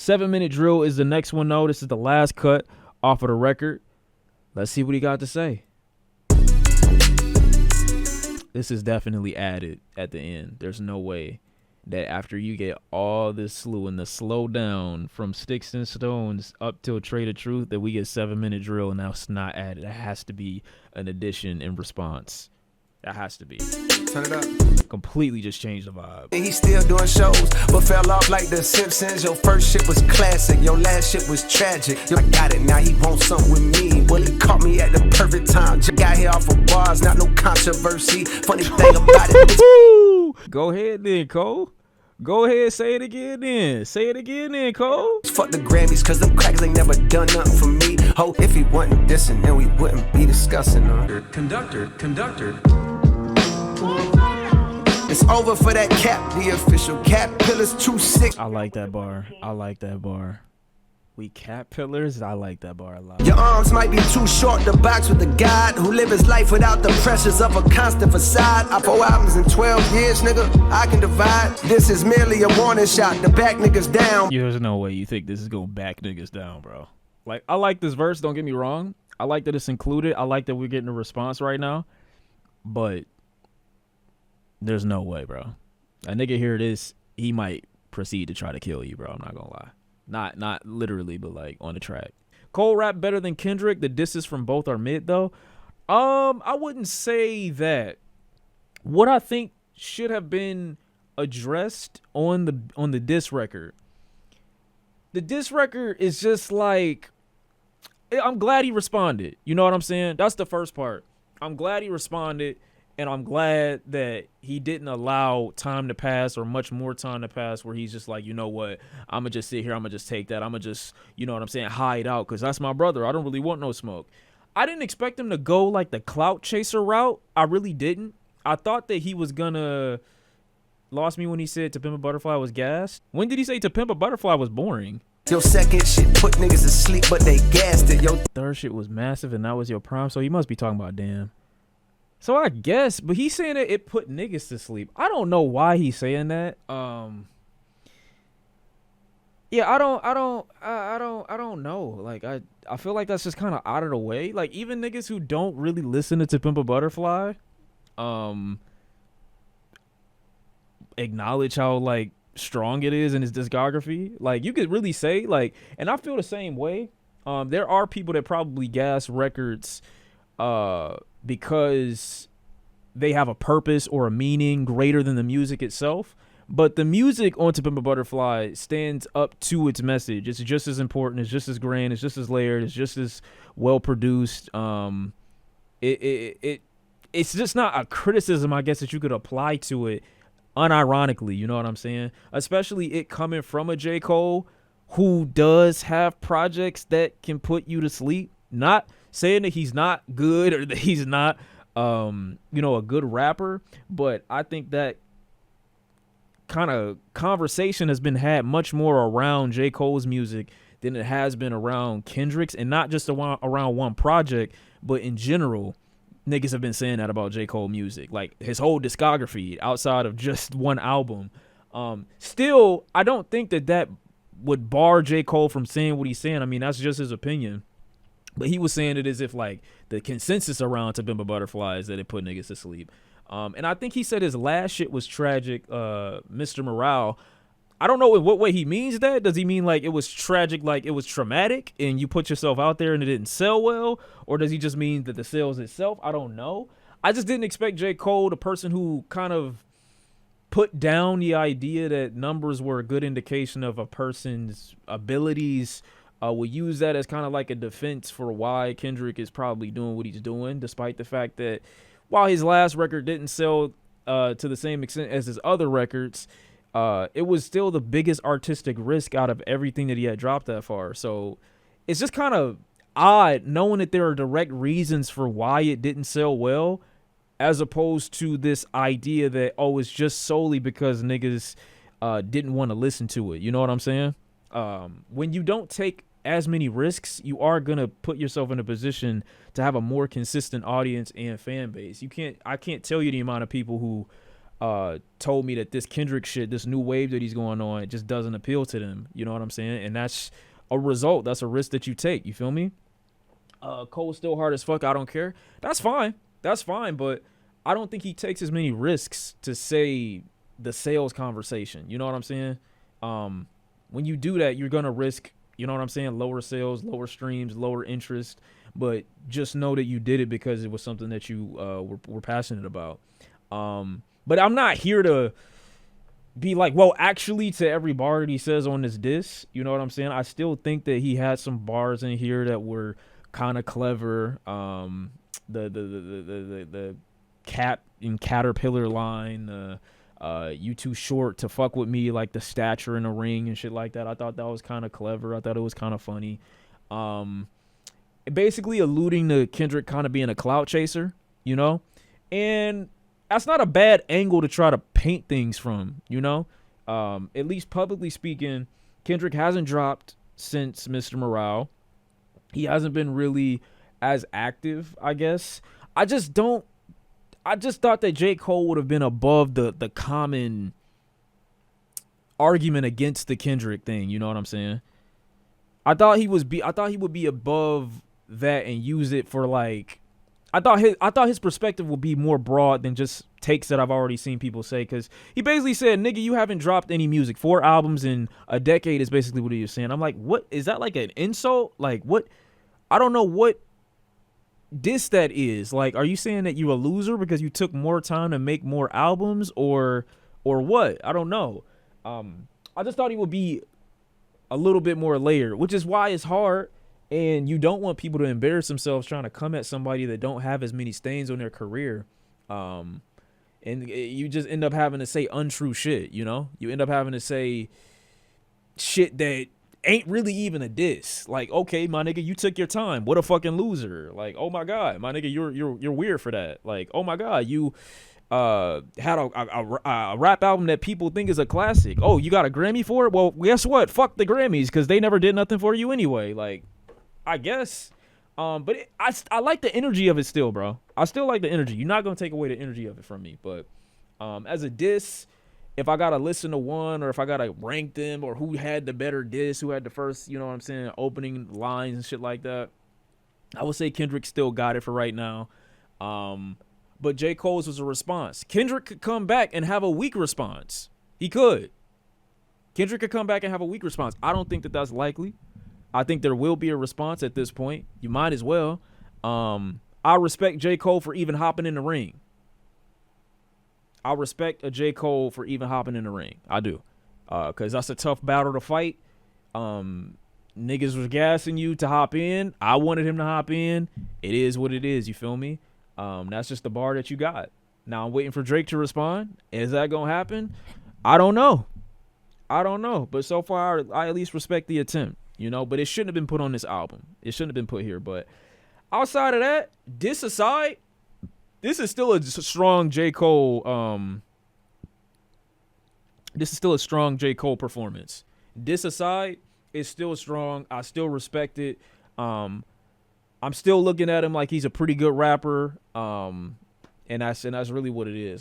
7-minute drill is the next one, though. This is the last cut off of the record. Let's see what he got to say. This is definitely added at the end. There's no way that after you get all this slew and the slow down from Sticks and Stones up till Trade of Truth that we get 7-minute drill and that's not added. That has to be an addition in response. That has to be. Turn it up. Completely just changed the vibe. He's still doing shows, but fell off like the Simpsons. Your first shit was classic, your last shit was tragic. I got it, now he wants something with me. Well, he caught me at the perfect time. Just got here off of bars, not no controversy. Funny thing about it. Go ahead then, Cole. Go ahead, say it again then. Say it again then, Cole. Fuck the Grammys, cause them crackers ain't never done nothing for me. Ho, if he wasn't dissing, then we wouldn't be discussing. Conductor. It's over for that cap, the official cap pillars too sick. I like that bar. We cat pillars. I like that bar a lot. Your arms might be too short to box with the God who live his life without the pressures of a constant facade. I 4 albums in 12 years, nigga. I can divide. This is merely a warning shot to back niggas down. There's no way you think this is gonna back niggas down, bro. Like, I like this verse. Don't get me wrong. I like that it's included. I like that we're getting a response right now. But there's no way, bro. A nigga hear this, he might proceed to try to kill you, bro. I'm not gonna lie. Not literally, but like on the track. Cole rap better than Kendrick. The disses from both are mid though. I wouldn't say that. What I think should have been addressed on the diss record. The diss record is just like, I'm glad he responded. You know what I'm saying? That's the first part. I'm glad he responded. And I'm glad that he didn't allow time to pass or much more time to pass where he's just like, you know what, I'm going to just sit here. I'm going to just take that. I'm going to just, you know what I'm saying, hide out because that's my brother. I don't really want no smoke. I didn't expect him to go like the clout chaser route. I really didn't. I thought that he was going to lost me when he said To Pimp a Butterfly was gas. When did he say To Pimp a Butterfly was boring? Your second shit put niggas to sleep, but they gassed it. Your third shit was massive and that was your prime. So he must be talking about Damn. So I guess, but he's saying that it put niggas to sleep. I don't know why he's saying that. Yeah, I don't know. Like I feel like that's just kind of out of the way. Like even niggas who don't really listen to Pimp a Butterfly, acknowledge how like strong it is in his discography. Like you could really say like, and I feel the same way. There are people that probably gas records, because they have a purpose or a meaning greater than the music itself. But the music on To Pimp a Butterfly stands up to its message. It's just as important. It's just as grand. It's just as layered. It's just as well produced. It's just not a criticism, I guess, that you could apply to it unironically. You know what I'm saying? Especially it coming from a J. Cole who does have projects that can put you to sleep. Not saying that he's not good or that he's not, a good rapper, but I think that kind of conversation has been had much more around J. Cole's music than it has been around Kendrick's, and not just around one project, but in general, niggas have been saying that about J. Cole music, like his whole discography outside of just one album. Still, I don't think that would bar J. Cole from saying what he's saying. I mean, that's just his opinion. But he was saying it as if like the consensus around To Pimp a Butterfly is that it put niggas to sleep. And I think he said his last shit was tragic, Mr. Morale. I don't know in what way he means that. Does he mean like it was tragic, like it was traumatic and you put yourself out there and it didn't sell well? Or does he just mean that the sales itself? I don't know. I just didn't expect J. Cole, the person who kind of put down the idea that numbers were a good indication of a person's abilities, will use that as kind of like a defense for why Kendrick is probably doing what he's doing, despite the fact that while his last record didn't sell to the same extent as his other records, it was still the biggest artistic risk out of everything that he had dropped that far. So it's just kind of odd knowing that there are direct reasons for why it didn't sell well, as opposed to this idea that, oh, it's just solely because niggas didn't want to listen to it. You know what I'm saying? When you don't take as many risks, you are going to put yourself in a position to have a more consistent audience and fan base. I can't tell you the amount of people who told me that this Kendrick shit, this new wave that he's going on, it just doesn't appeal to them. You know what I'm saying? And that's a result. That's a risk that you take. You feel me? Cole's still hard as fuck. I don't care. That's fine. That's fine. But I don't think he takes as many risks to say the sales conversation. You know what I'm saying? When you do that, you're gonna risk, you know what I'm saying, lower sales, lower streams, lower interest. But just know that you did it because it was something that you were passionate about. But I'm not here to be like, well, actually, to every bar that he says on this diss, you know what I'm saying? I still think that he had some bars in here that were kind of clever. The cat in Caterpillar line, you too short to fuck with me, like the stature in the ring and shit like that. I thought that was kind of clever. I thought it was kind of funny. Basically alluding to Kendrick kind of being a clout chaser, you know? And that's not a bad angle to try to paint things from, you know? At least publicly speaking, Kendrick hasn't dropped since Mr. Morale. He hasn't been really as active, I guess. I just thought that J. Cole would have been above the common argument against the Kendrick thing, you know what I'm saying? I thought he would be above that and use it for like, I thought his perspective would be more broad than just takes that I've already seen people say, because he basically said, nigga, you haven't dropped any music. 4 albums in a decade is basically what he was saying. I'm like, what? Is that like an insult? Like, what? I don't know what diss that is. Like, are you saying that you're a loser because you took more time to make more albums, or what? I don't know. I just thought he would be a little bit more layered, which is why it's hard. And you don't want people to embarrass themselves trying to come at somebody that don't have as many stains on their career. And you just end up having to say untrue shit, you know? You end up having to say shit that ain't really even a diss. Like, okay, my nigga, you took your time. What a fucking loser. Like, oh my God, my nigga, you're weird for that. Like, oh my God, you had a rap album that people think is a classic. Oh, you got a Grammy for it? Well, guess what? Fuck the Grammys, because they never did nothing for you anyway. Like, I guess. But I like the energy of it still, bro. I still like the energy. You're not going to take away the energy of it from me. But as a diss, if I got to listen to one, or if I got to rank them, or who had the better diss, who had the first, you know what I'm saying, opening lines and shit like that, I would say Kendrick still got it for right now. But J. Cole's was a response. Kendrick could come back and have a weak response. He could. Kendrick could come back and have a weak response. I don't think that that's likely. I think there will be a response at this point. You might as well. I respect J. Cole for even hopping in the ring. I respect a J. Cole for even hopping in the ring. I do. Because that's a tough battle to fight. Niggas was gassing you to hop in. I wanted him to hop in. It is what it is. You feel me? That's just the bar that you got. Now I'm waiting for Drake to respond. Is that going to happen? I don't know. But so far, I at least respect the attempt. You know, but it shouldn't have been put on this album. It shouldn't have been put here. But outside of that, diss aside, this is still a strong J. Cole. This is still a strong J. Cole performance. Diss aside, it's still strong. I still respect it. I'm still looking at him like he's a pretty good rapper. And that's really what it is.